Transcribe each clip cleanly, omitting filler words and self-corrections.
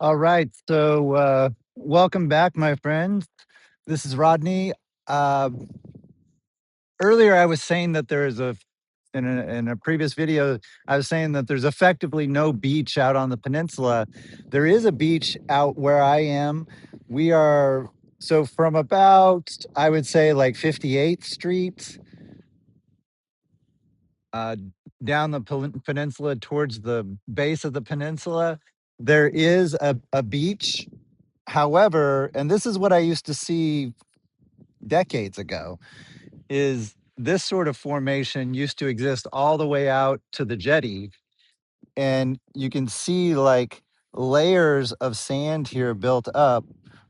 All right. So, welcome back, my friends. This is Rodney. Uh, Earlier, I was saying that there is in a previous video, I was saying that there's effectively no beach out on the peninsula. There is a beach out where I am. We are, so from about, I would say, like 58th Street uh, down the peninsula towards the base of the peninsula, there is a beach. However, and this is what I used to see decades ago, is this sort of formation used to exist all the way out to the jetty. And you can see like layers of sand here built up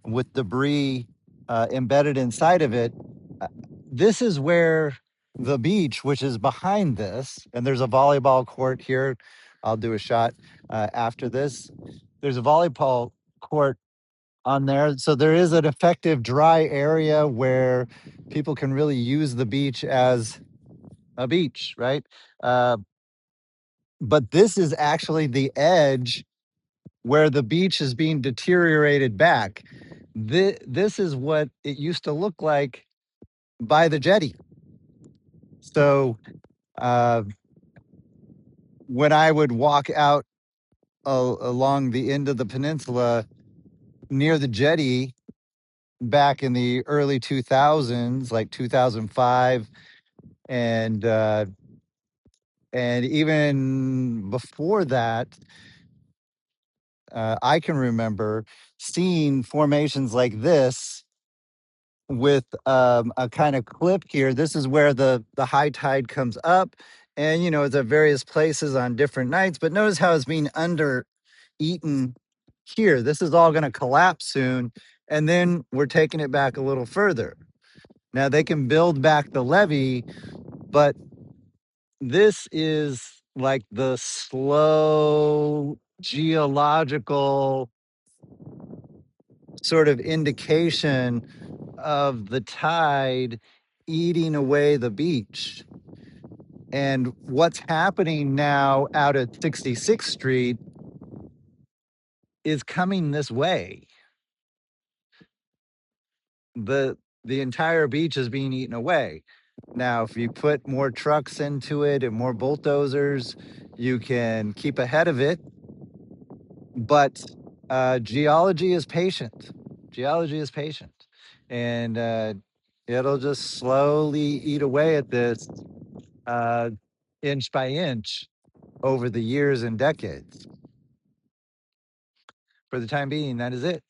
with debris embedded inside of it. Uh, This is where the beach, which is behind this, and there's a volleyball court here. I'll do a shot after this. There's a volleyball court on there. So there is an effective dry area where people can really use the beach as a beach, right? Uh, but this is actually the edge where the beach is being deteriorated back. This is what it used to look like by the jetty. So uh, when I would walk out along the end of the peninsula near the jetty back in the early 2000s, like 2005, and even before that, I can remember seeing formations like this with a kind of clip here. This is where the high tide comes up, and it's at various places on different nights. But notice how it's being under eaten here. This is all going to collapse soon, and then we're taking it back a little further. Now they can build back the levee, but this is like the slow geological sort of indication of the tide eating away the beach. And what's happening now out at 66th Street is coming this way. The entire beach is being eaten away. Now, if you put more trucks into it and more bulldozers, you can keep ahead of it. But geology is patient. Geology is patient. And it'll just slowly eat away at this uh, inch by inch over the years and decades. For the time being, that is it.